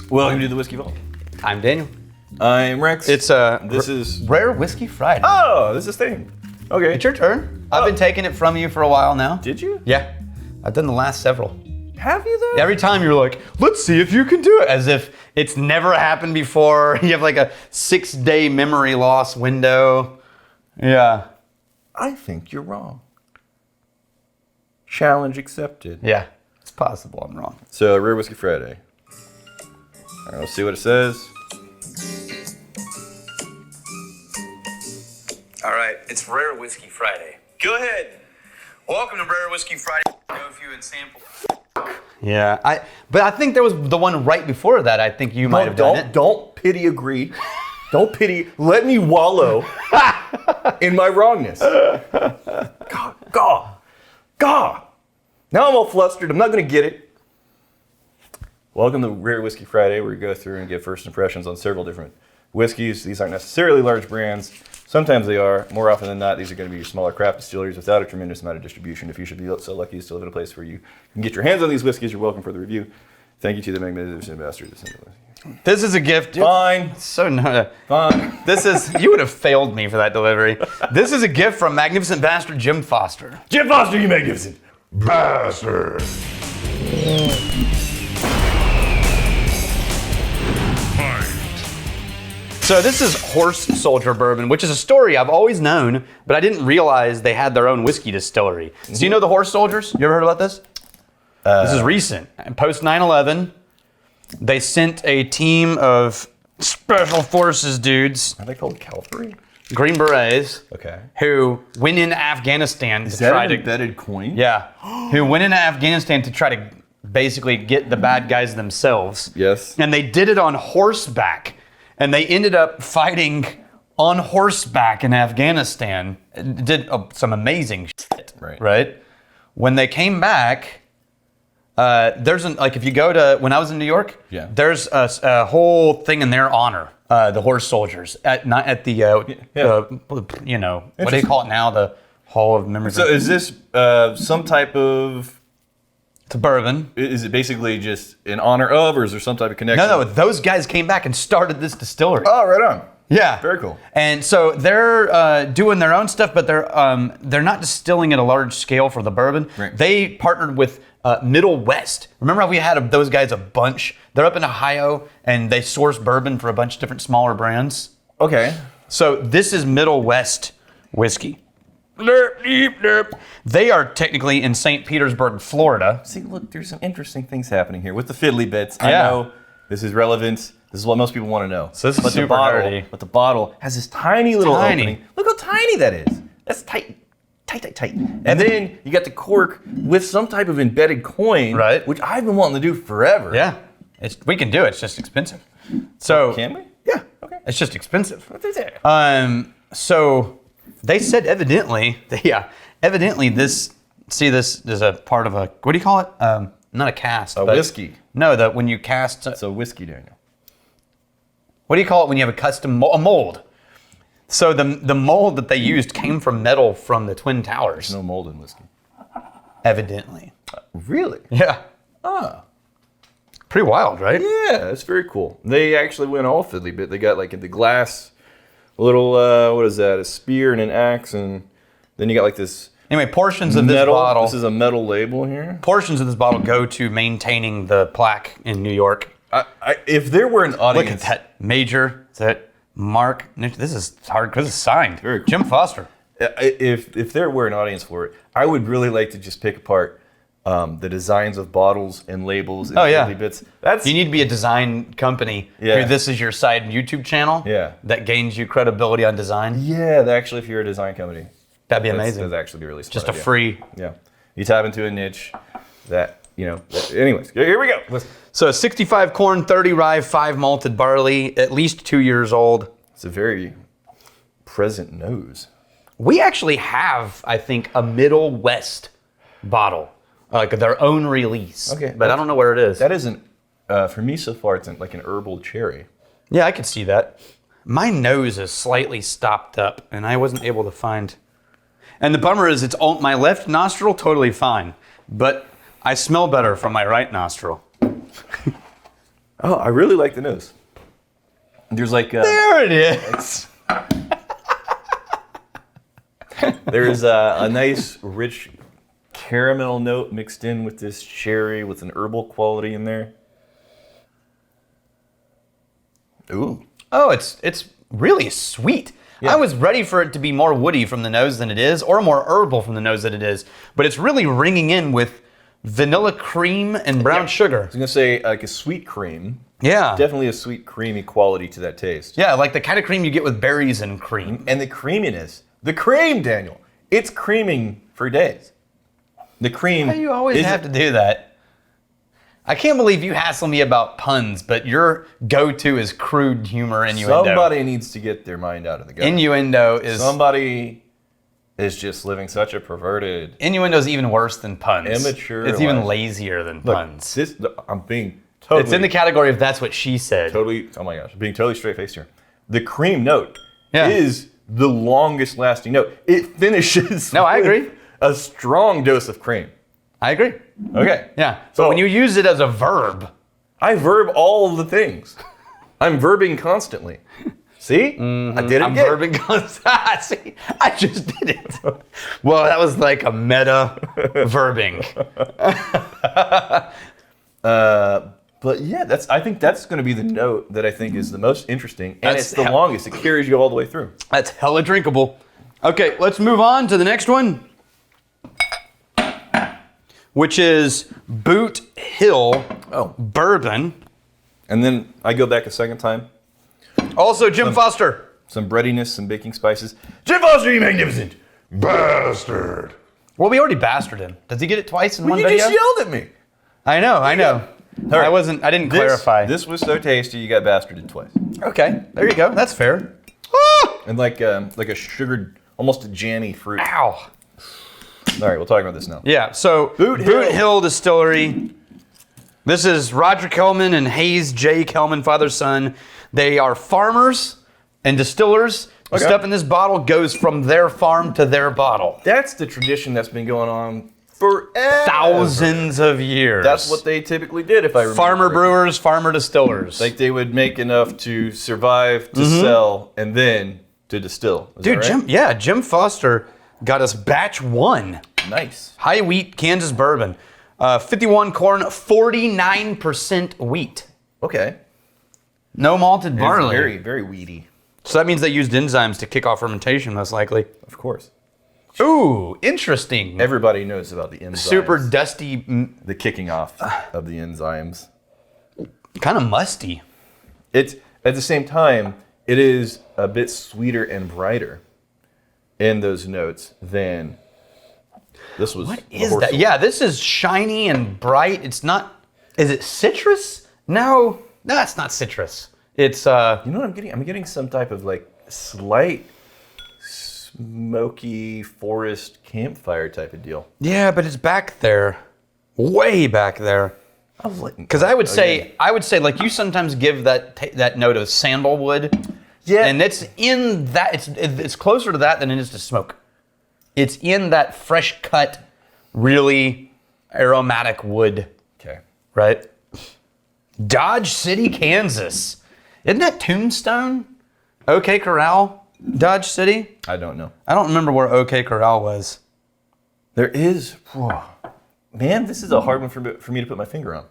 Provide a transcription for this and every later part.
Welcome to the Whiskey Vault. I'm Daniel. I'm Rex. It's is Rare Whiskey Friday. Oh, this is thing. Okay. It's your turn. I've been taking it from you for a while now. Did you? Yeah. I've done the last several. Have you though? Every time you're like, let's see if you can do it. As if it's never happened before. You have like a 6-day memory loss window. Yeah. I think you're wrong. Challenge accepted. Yeah. It's possible I'm wrong. So, Rare Whiskey Friday. All right, let's see what it says. All right, it's Rare Whiskey Friday. Go ahead. Welcome to Rare Whiskey Friday. Go if you and sample. Yeah, but I think there was the one right before that. I think you might have done it. Don't pity agree. Don't pity. Let me wallow in my wrongness. God. Now I'm all flustered. I'm not going to get it. Welcome to Rare Whiskey Friday, where we go through and get first impressions on several different whiskeys. These aren't necessarily large brands. Sometimes they are. More often than not, these are going to be your smaller craft distilleries without a tremendous amount of distribution. If you should be so lucky as to live in a place where you can get your hands on these whiskeys, you're welcome for the review. Thank you to the magnificent ambassadors. This is a gift. Fine. So no. Fine. You would have failed me for that delivery. This is a gift from Magnificent Bastard Jim Foster. Jim Foster, you magnificent bastard. So this is Horse Soldier Bourbon, which is a story I've always known, but I didn't realize they had their own whiskey distillery. Mm-hmm. So you know the Horse Soldiers? You ever heard about this? This is recent. Post 9/11, they sent a team of special forces dudes. Are they called cavalry? Green Berets. Okay. Who went into Afghanistan to try to... Is that an embedded coin? Yeah. Who went into Afghanistan to try to basically get the bad guys themselves. Yes. And they did it on horseback. And they ended up fighting on horseback in Afghanistan. Did some amazing shit. Right? When they came back, if you go to, when I was in New York, there's a whole thing in their honor, the horse soldiers, what do they call it now? The Hall of Memory. So is this some type of... It's bourbon. Is it basically just in honor of, or is there some type of connection? No, those guys came back and started this distillery. Oh, right on. Yeah. Very cool. And so they're doing their own stuff, but they're not distilling at a large scale for the bourbon. Right. They partnered with Middle West. Remember how we had those guys a bunch? They're up in Ohio, and they source bourbon for a bunch of different smaller brands. Okay. So this is Middle West whiskey. They are technically in St. Petersburg, Florida. See, look, there's some interesting things happening here with the fiddly bits. I know this is relevant. This is what most people want to know. So this is super nerdy. But the bottle has this tiny little opening. Look how tiny that is. That's tight. And then you got the cork with some type of embedded coin, right? Which I've been wanting to do forever. Yeah, we can do it. It's just expensive. So can we? Yeah. Okay. It's just expensive. What's it? So they said evidently this is a part of a, what do you call it? Not a cast. A whiskey. No, when you cast. It's a whiskey, Daniel. What do you call it when you have a custom a mold? So the mold that they used came from metal from the Twin Towers. There's no mold in whiskey. Evidently. Really? Yeah. Ah. Pretty wild, right? Yeah, that's very cool. They actually went all fiddly bit. They got like the glass little, what is that? A spear and an axe, and then you got like this. Anyway, portions of this bottle. This is a metal label here. Portions of this bottle go to maintaining the plaque in New York. If there were an audience. Look at that major. Is that Mark? This is hard because it's signed. Very cool. Jim Foster. If there were an audience for it, I would really like to just pick apart the designs of bottles and labels and fiddly bits. You need to be a design company. Yeah. This is your side YouTube channel. Yeah. That gains you credibility on design. Yeah, actually, if you're a design company. That'd be amazing. That'd actually be really smart. Just a free. Yeah. You tap into a niche that, anyways, here we go. So 65 corn, 30 rye, 5 malted barley, at least 2 years old. It's a very present nose. We actually have, I think, a Middle West bottle, like their own release. Okay. But I don't know where it is. That isn't, for me so far, it's like an herbal cherry. Yeah, I could see that. My nose is slightly stopped up, and I wasn't able to find. And the bummer is, my left nostril totally fine, but I smell better from my right nostril. Oh, I really like the nose. There's like There it is. there's a nice, rich caramel note mixed in with this cherry with an herbal quality in there. Ooh. Oh, it's really sweet. Yeah. I was ready for it to be more woody from the nose than it is, or more herbal from the nose than it is. But it's really ringing in with vanilla cream and brown sugar. I was gonna say like a sweet cream. Yeah. Definitely a sweet, creamy quality to that taste. Yeah, like the kind of cream you get with berries and cream. And the creaminess. The cream, Daniel. It's creaming for days. The cream. Why do you always have to do that? I can't believe you hassle me about puns, but your go-to is crude humor innuendo. Somebody needs to get their mind out of the gutter. Innuendo is... Somebody is just living such a perverted... Innuendo is even worse than puns. Immature It's even life. lazier than Look, puns. I'm being totally... It's in the category of that's what she said. Totally... Oh my gosh. Being totally straight-faced here. The cream note Yeah. is the longest lasting note. It finishes No, I with agree. a strong dose of cream. I agree. Okay. Yeah. So But when you use it as a verb... I verb all of the things. I'm verbing constantly. See? I did it I'm again. verbing. See, I just did it. Well, that was like a meta verbing. But yeah, I think that's going to be the note that I think is the most interesting, and That's it's the longest. It carries you all the way through. That's hella drinkable. Okay, let's move on to the next one, which is Boot Hill Bourbon. And then I go back a second time. Also, Jim Foster. Some breadiness, some baking spices. Jim Foster, you magnificent bastard. Well, we already bastarded him. Does he get it twice in one You video? just yelled at me. I know. All right. I didn't clarify. This was so tasty, you got bastarded twice. Okay, there you go. That's fair. And like a sugared, almost a jammy fruit. Ow. All right, we'll talk about this now. Yeah, so Boot Hill. Hill. Distillery. This is Roger Kelman and Hayes J. Kelman, father-son. They are farmers and distillers. The Okay. stuff in this bottle goes from their farm to their bottle. That's the tradition that's been going on forever. Thousands of years. That's what they typically did, if I remember. Farmer correctly. brewers, farmer distillers. Like they would make enough to survive, to sell, and then to distill. Is Dude, that right? Jim Foster got us batch 1. Nice. High wheat Kansas bourbon. 51 corn, 49% wheat. Okay. No malted It's barley. very, very weedy. So that means they used enzymes to kick off fermentation, most likely. Of course. Ooh, interesting. Everybody knows about the enzymes. Super dusty, The kicking off of the enzymes. kind of musty. It's at the same time, it is a bit sweeter and brighter in those notes than this was. What is that? Yeah, this is shiny and bright. It's not. Is it citrus? No, it's not citrus. It's You know what I'm getting? I'm getting some type of like slight smoky forest campfire type of deal. yeah, but it's back there, way back there. Because I would say, like you sometimes give that note of sandalwood. Yeah. And it's in that. It's closer to that than it is to smoke. It's in that fresh cut, really aromatic wood. Okay. Right? Dodge City, Kansas. Isn't that Tombstone? OK Corral, Dodge City? I don't know. I don't remember where OK Corral was. There is. Whew. Man, this is a hard one for me to put my finger on.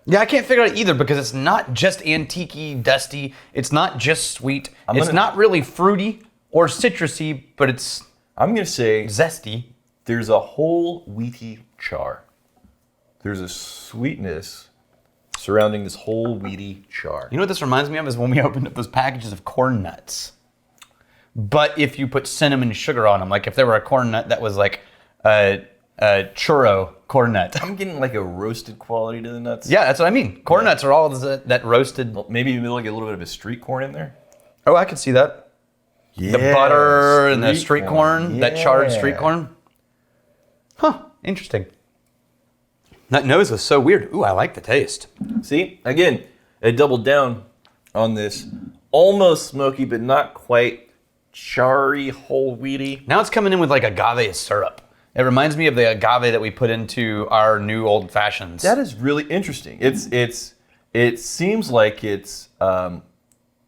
Yeah, I can't figure it out either because it's not just antique-y, dusty. It's not just sweet. It's not really fruity or citrusy, but it's I'm going to say zesty. there's a whole wheaty char. There's a sweetness surrounding this whole wheaty char. You know what this reminds me of is when we opened up those packages of corn nuts. But if you put cinnamon sugar on them, like if there were a corn nut that was like a churro corn nut. I'm getting like a roasted quality to the nuts. Yeah, that's what I mean. Corn nuts are all that roasted. Maybe like a little bit of a street corn in there. Oh, I could see that. Yeah, The butter and the street corn, that charred Yeah. street corn. Huh, interesting. That nose was so weird. Ooh, I like the taste. See, again, I doubled down on this almost smoky, but not quite charry, whole wheaty. Now it's coming in with like agave syrup. It reminds me of the agave that we put into our new old fashions. That is really interesting. It's it seems like it's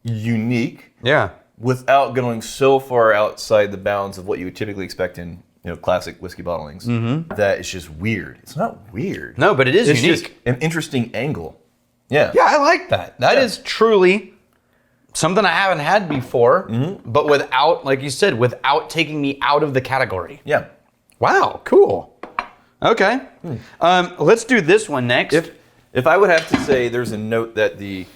unique. Yeah. Without going so far outside the bounds of what you would typically expect in classic whiskey bottlings, that it's just weird. It's not weird. No, but it is unique. It's just an interesting angle. Yeah. Yeah, I like that. That is truly something I haven't had before, but without, like you said, without taking me out of the category. Yeah. Wow, cool. Okay. Let's do this one next. If I would have to say there's a note that the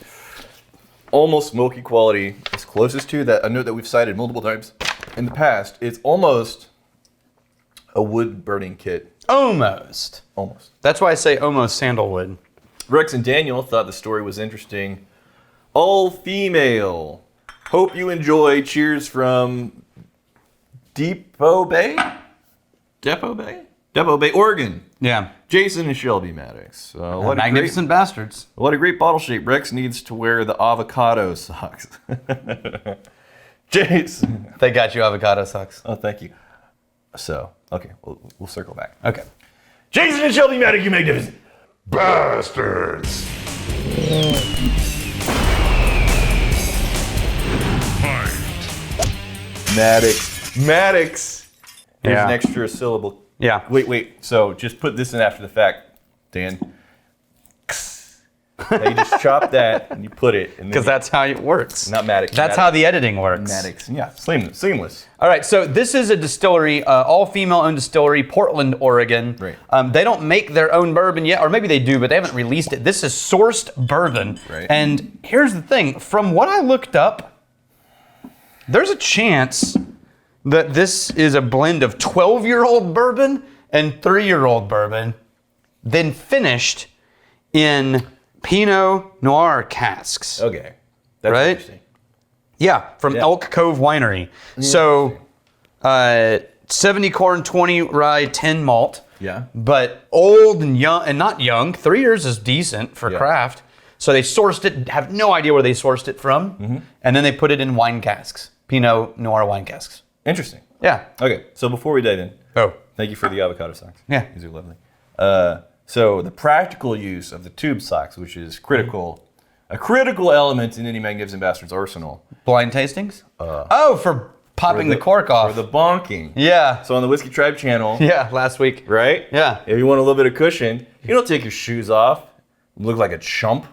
almost smoky quality is closest to, that a note that we've cited multiple times in the past, it's almost a wood burning kit. Almost. That's why I say almost sandalwood. Rex and Daniel thought the story was interesting. All female. Hope you enjoy. Cheers from Depot Bay, Oregon. Yeah. Jason and Shelby Maddox. What Magnificent bastards. What a great bottle shape. Rex needs to wear the avocado socks. Jason. They got you avocado socks. Oh, thank you. So, okay, we'll circle back. Okay. Jason and Shelby Maddox, you magnificent bastards. Maddox. There's Yeah. an extra syllable. Yeah. Wait. So just put this in after the fact, Dan. Now you just chop that and you put it. Because that's how it works. Not Maddox. That's how the editing works. Maddox. Yeah, seamless. All right, so this is a distillery, all female-owned distillery, Portland, Oregon. Right. They don't make their own bourbon yet, or maybe they do, but they haven't released it. This is sourced bourbon. Right. And here's the thing: from what I looked up, there's a chance that this is a blend of 12-year-old bourbon and 3-year-old bourbon, then finished in Pinot Noir casks. Okay. That's Right? interesting. Yeah, from Elk Cove Winery. So, 70 corn, 20 rye, 10 malt. Yeah. But old and young, and not young. 3 years is decent for craft. So they sourced it, have no idea where they sourced it from. And then they put it in wine casks, Pinot Noir wine casks. Interesting. Yeah. Okay, so before we dive in, thank you for the avocado socks. Yeah. These are lovely. So the practical use of the tube socks, which is a critical element in any Magnificent Bastards arsenal. Blind tastings? For popping the cork off. For the bonking. Yeah. So on the Whiskey Tribe channel, Yeah, last week. right? Yeah. If you want a little bit of cushion, you don't take your shoes off. You look like a chump,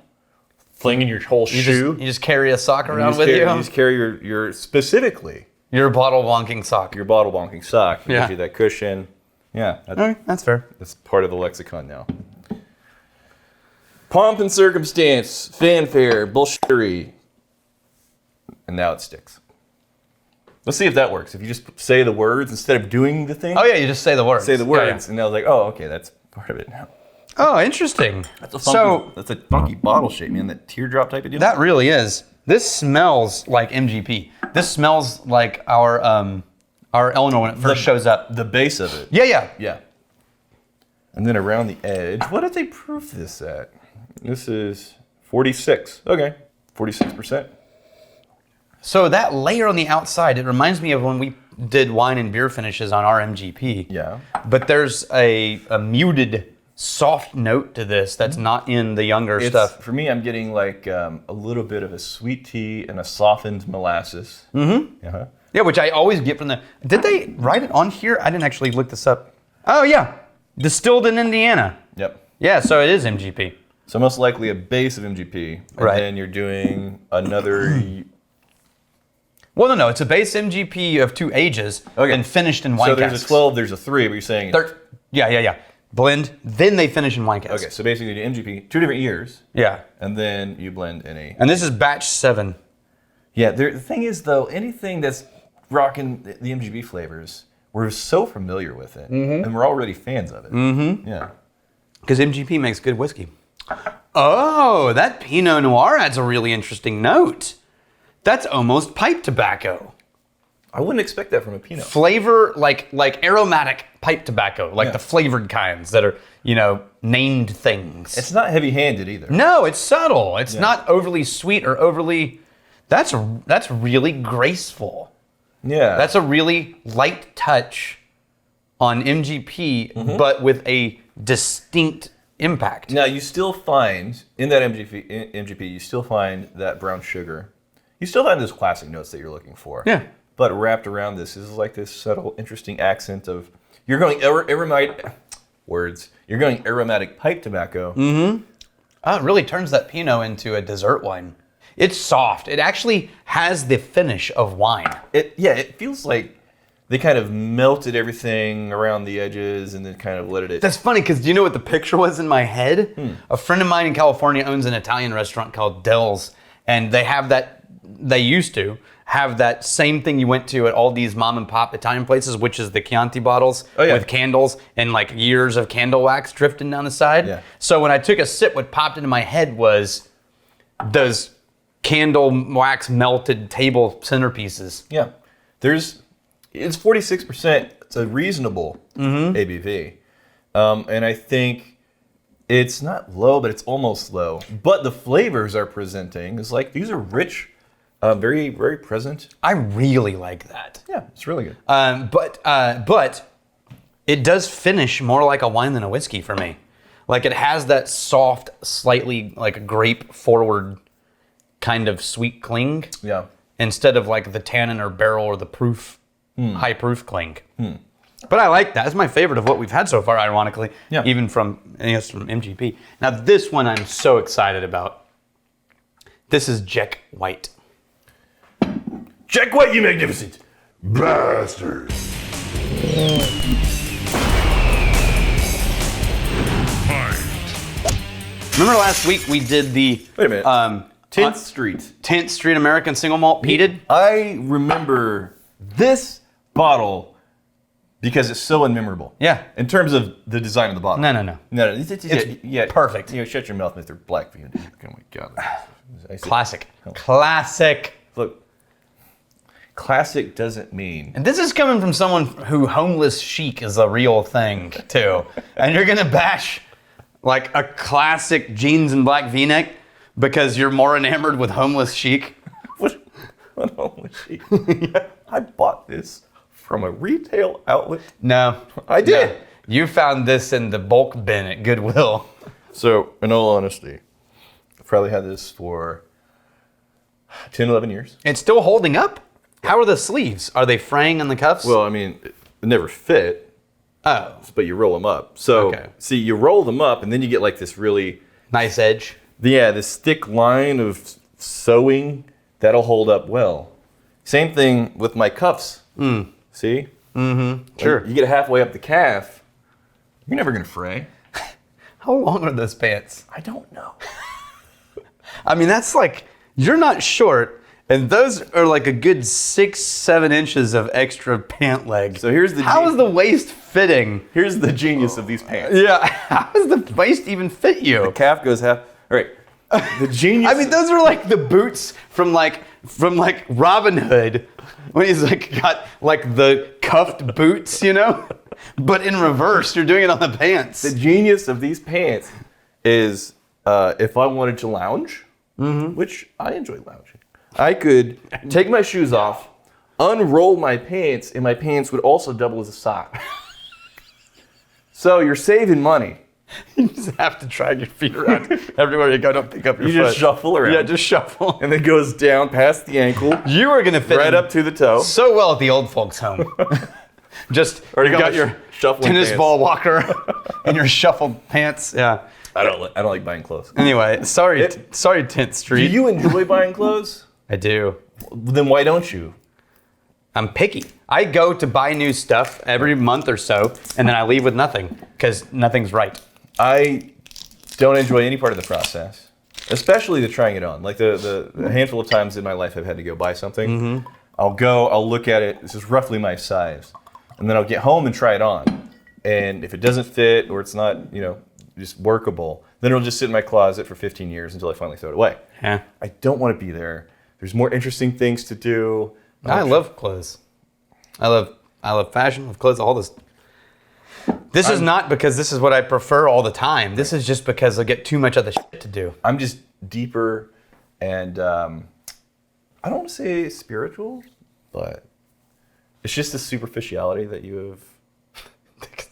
flinging your whole shoe. You just carry a sock around with You you. just carry your specifically Your bottle wonking sock. your bottle bonking sock. It Yeah. gives you that cushion. Yeah. Okay, that's fair. That's part of the lexicon now. Pomp and circumstance, fanfare, bullshittery. And now it sticks. Let's see if that works. If you just say the words instead of doing the thing. Oh yeah, you just say the words. Say the Yeah, words. yeah. And I was like, oh, okay, that's part of it now. Oh, interesting. That's a funky bottle shape, man. That teardrop type of deal. That really is. This smells like MGP. This smells like our Eleanor when it first shows up. The base of it. Yeah. Yeah. And then around the edge, what did they proof this at? This is 46. Okay, 46%. So that layer on the outside, it reminds me of when we did wine and beer finishes on our MGP. Yeah. But there's a muted, soft note to this that's not in the younger stuff. For me, I'm getting like a little bit of a sweet tea and a softened molasses. Mm-hmm. Uh-huh. Yeah, which I always get from the... Did they write it on here? I didn't actually look this up. Oh, yeah. Distilled in Indiana. Yep. Yeah, so it is MGP. So most likely a base of MGP. And Right. then you're doing another... Well, no, it's a base MGP of 2 ages and finished in wine So casks. there's a 12, there's a 3, but you're saying... Yeah. Blend, then they finish in wine casks. Okay, so basically you do MGP, 2 different years, Yeah. and then you blend in a... And this is batch 7. Yeah, the thing is, though, anything that's rocking the MGP flavors, we're so familiar with it, and we're already fans of it. Mm-hmm. Yeah. Because MGP makes good whiskey. Oh, that Pinot Noir adds a really interesting note. That's almost pipe tobacco. I wouldn't expect that from a Pinot. Flavor, like aromatic pipe tobacco, like the flavored kinds that are, named things. It's not heavy-handed either. No, it's subtle. It's not overly sweet or overly... That's really graceful. Yeah. That's a really light touch on MGP, but with a distinct impact. Now, you still find, in that MGP, you still find that brown sugar. You still find those classic notes that you're looking for. Yeah. But wrapped around this is like this subtle, interesting accent of, you're going aromatic, words, you're going aromatic pipe tobacco. Mm-hmm. Oh, it really turns that Pinot into a dessert wine. It's soft. It actually has the finish of wine. It feels like they kind of melted everything around the edges and then kind of let it... That's funny, because do you know what the picture was in my head? A friend of mine in California owns an Italian restaurant called Dell's, and they used to have that same thing you went to at all these mom and pop Italian places, which is the Chianti bottles with candles and like years of candle wax drifting down the side. Yeah. So when I took a sip, what popped into my head was those candle wax melted table centerpieces. Yeah. It's 46%. It's a reasonable ABV. And I think it's not low, but it's almost low. But the flavors are presenting. It's like, these are rich, very, very present. I really like that. Yeah, it's really good. But it does finish more like a wine than a whiskey for me. Like it has that soft, slightly like grape forward kind of sweet cling. Yeah. Instead of like the tannin or barrel or the proof, high proof cling. But I like that. It's my favorite of what we've had so far, ironically. Yeah. Even from MGP. Now this one I'm so excited about. This is Jeck White. Jeck White, you magnificent bastards. Remember last week we did the... Wait a minute. 10th Street. 10th Street American Single Malt Peated? I remember this bottle because it's so unmemorable. Yeah. In terms of the design of the bottle. No. It's perfect. Shut your mouth, Mr. Blackbeard. Oh my God. Classic. Classic. Look, classic doesn't mean... And this is coming from someone who homeless chic is a real thing, too. And you're going to bash like a classic jeans and black V-neck because you're more enamored with homeless chic? What homeless chic? Yeah. I bought this from a retail outlet. No. I did. No. You found this in the bulk bin at Goodwill. So, in all honesty, I've probably had this for 10, 11 years. It's still holding up? How are the sleeves? Are they fraying on the cuffs? Well, I mean, it never fit. Oh. But you roll them up. So, see, you roll them up, and then you get like this really... nice edge. Yeah, this thick line of sewing, that'll hold up well. Same thing with my cuffs. See? Mm-hmm. Sure. Like, you get halfway up the calf, you're never going to fray. How long are those pants? I don't know. I mean, that's like, you're not short, and those are like a good 6-7 inches of extra pant leg. So here's the... How is the waist fitting? Here's the genius of these pants. Yeah, how does the waist even fit you? The calf goes half... All right. The genius... I mean, those are like the boots from Robin Hood, when he's like got like the cuffed boots, you know? But in reverse, you're doing it on the pants. The genius of these pants is if I wanted to lounge, which I enjoy lounging, I could take my shoes off, unroll my pants, and my pants would also double as a sock. So you're saving money. You just have to drag your feet around everywhere you go. Don't pick up your foot. You just shuffle around. Yeah, just shuffle. And then goes down past the ankle. You are going to fit right up to the toe. So well at the old folks' home. Just, or you got your tennis pants. ball walker and your shuffled pants. Yeah. I don't like buying clothes. Anyway, sorry 10th Street. Do you enjoy buying clothes? I do. Then why don't you? I'm picky. I go to buy new stuff every month or so, and then I leave with nothing because nothing's right. I don't enjoy any part of the process, especially the trying it on. Like the handful of times in my life I've had to go buy something, I'll look at it, this is roughly my size, and then I'll get home and try it on. And if it doesn't fit or it's not, just workable, then it'll just sit in my closet for 15 years until I finally throw it away. Yeah. I don't want to be there. There's more interesting things to do. I love clothes. I love fashion, I love clothes, all this. This is not because this is what I prefer all the time. This is just because I get too much other shit to do. I'm just deeper and I don't want to say spiritual, but it's just the superficiality that you have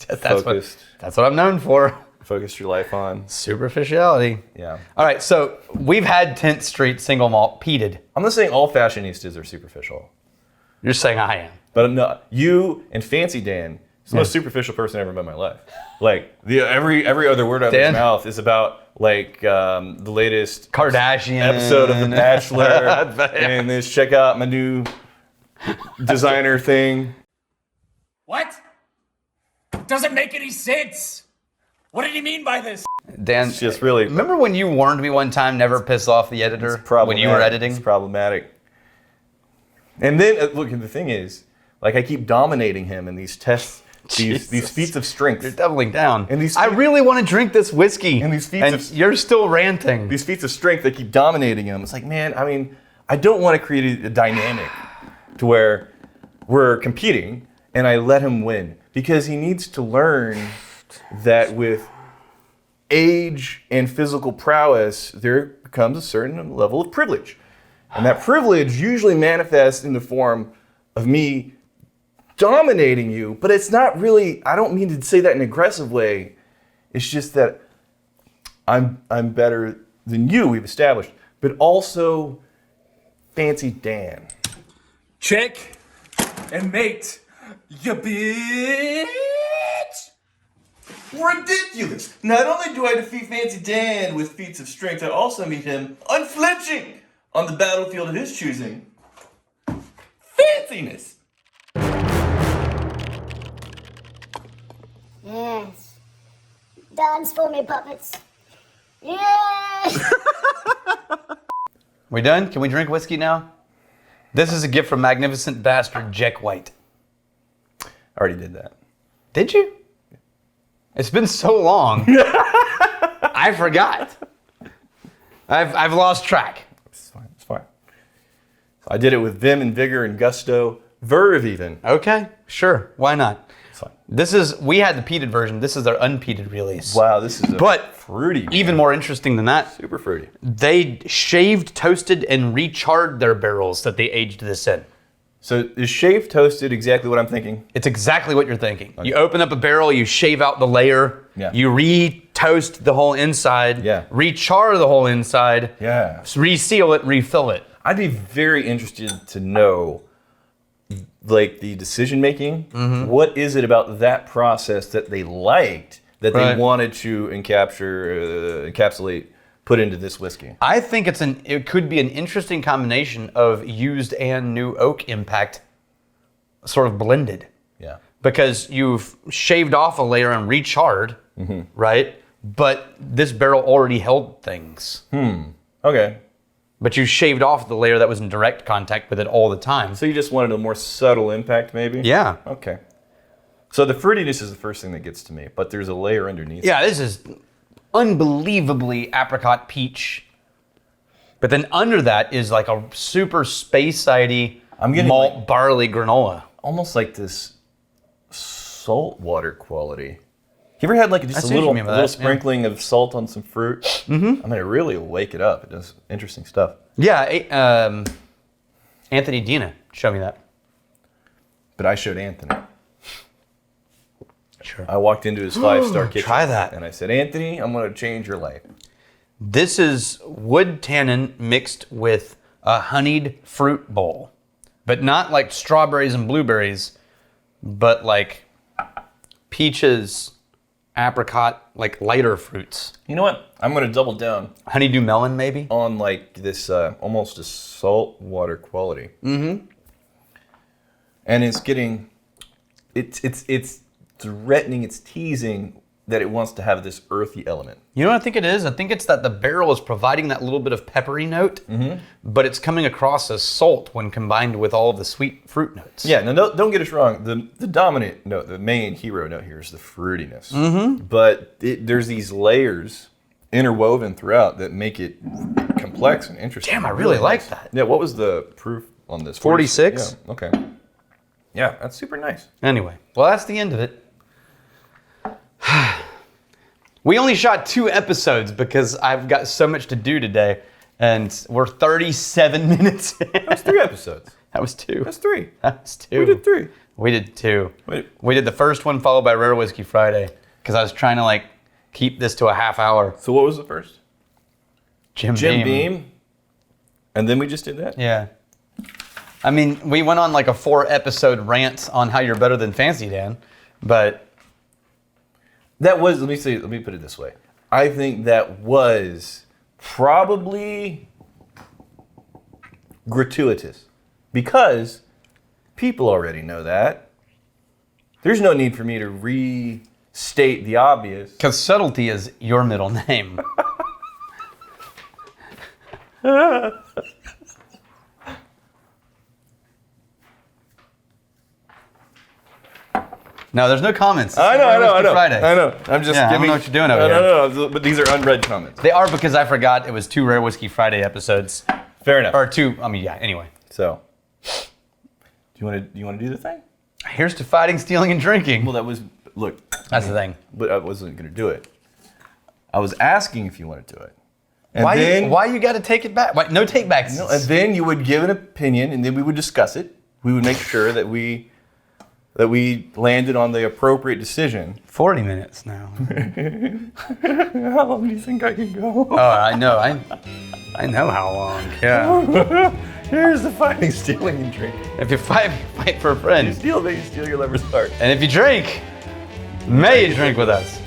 That's what I'm known for. focus your life on. Superficiality. Yeah. All right, so we've had 10th Street single malt peated. I'm not saying all fashionistas are superficial. You're saying I am. But no, you and Fancy Dan is the most superficial person I ever met in my life. Like every other word out of his mouth is about like the latest Kardashian episode of The Bachelor, and this check out my new designer thing. What? Doesn't make any sense. What did he mean by this? Dan, It's just really remember when you warned me one time never piss off the editor when you were editing? It's problematic. And then look, the thing is, like I keep dominating him in these tests. These feats of strength. You're doubling down. And these I really want to drink this whiskey. And these feats you're still ranting. These feats of strength, they keep dominating him. It's like, man, I mean, I don't want to create a dynamic to where we're competing and I let him win. Because he needs to learn that with age and physical prowess, there comes a certain level of privilege. And that privilege usually manifests in the form of me dominating you, but it's not really, I don't mean to say that in an aggressive way. It's just that I'm better than you, we've established, but also Fancy Dan. Check and mate, you bitch. Ridiculous! Not only do I defeat Fancy Dan with feats of strength, I also meet him unflinching on the battlefield of his choosing. Fanciness! Yes. Dance for me, puppets. Yes! We done? Can we drink whiskey now? This is a gift from Magnificent Bastard Jeck White. I already did that. Did you? It's been so long. I forgot. I've lost track. It's fine, it's fine. I did it with vim and vigor and gusto, verve even. Okay, sure. Why not? It's fine. We had the peated version. This is their unpeated release. Wow, this is fruity. Man. Even more interesting than that, Super fruity. they shaved, toasted, and recharred their barrels that they aged this in. So is shave toasted exactly what I'm thinking? It's exactly what you're thinking. Okay. You open up a barrel, you shave out the layer, you re-toast the whole inside, re-char the whole inside, reseal it, refill it. I'd be very interested to know, like, the decision making. Mm-hmm. What is it about that process that they liked that they wanted to encapsulate, put into this whiskey? I think it could be an interesting combination of used and new oak impact, sort of blended. Yeah. Because you've shaved off a layer and recharred, right? But this barrel already held things. Okay. But you shaved off the layer that was in direct contact with it all the time. So you just wanted a more subtle impact, maybe? Yeah. Okay. So the fruitiness is the first thing that gets to me, but there's a layer underneath. Yeah, this is unbelievably apricot peach. But then under that is like a super space-sidey malt like, barley granola. Almost like this salt water quality. You ever had like just a little sprinkling of salt on some fruit? Mm-hmm. I mean, it really will wake it up. It does interesting stuff. Yeah, Anthony Dina showed me that. But I showed Anthony. Sure. I walked into his 5-star kitchen. Try that. And I said, Anthony, I'm going to change your life. This is wood tannin mixed with a honeyed fruit bowl. But not like strawberries and blueberries, but like peaches, apricot, like lighter fruits. You know what? I'm going to double down. Honeydew melon, maybe? On like this almost a salt water quality. Mm-hmm. And it's getting, it's threatening, it's teasing that it wants to have this earthy element. You know what I think it is? I think it's that the barrel is providing that little bit of peppery note, but it's coming across as salt when combined with all of the sweet fruit notes. Yeah, now don't get us wrong. The dominant note, the main hero note here is the fruitiness. Mm-hmm. But there's these layers interwoven throughout that make it complex and interesting. Damn, I really like that. Yeah, what was the proof on this? 46. Yeah, okay. Yeah, that's super nice. Anyway, well, that's the end of it. We only shot 2 episodes because I've got so much to do today, and we're 37 minutes in. That was 3 episodes. That was 2. That's 3. That was 2. We did 3. We did 2. Wait. We did the first one followed by Rare Whiskey Friday because I was trying to like keep this to a half hour. So what was the first? Jim Beam. And then we just did that? Yeah. I mean, we went on like a 4-episode rant on how you're better than Fancy Dan, but That was, let me put it this way. I think that was probably gratuitous because people already know that. There's no need for me to restate the obvious. because subtlety is your middle name. No, there's no comments. I know. Friday. I know. I'm just Yeah, I don't giving. know what you're doing over here. No, but these are unread comments. They are because I forgot it was 2 Rare Whiskey Friday episodes. Fair enough. Or 2, I mean, yeah, anyway. So, do you want to do the thing? Here's to fighting, stealing, and drinking. Well, that was look. That's the thing. But I wasn't going to do it. I was asking if you want to do it. And Why you got to take it back? Why, no take backs. No, and then you would give an opinion, and then we would discuss it. We would make sure that we landed on the appropriate decision. 40 minutes now. How long do you think I can go? Oh, I know. I know how long. Yeah. Here's the fighting, stealing, and drinking. If you fight for a You friend. steal, then you steal your lover's heart. And if you drink, may you drink with us.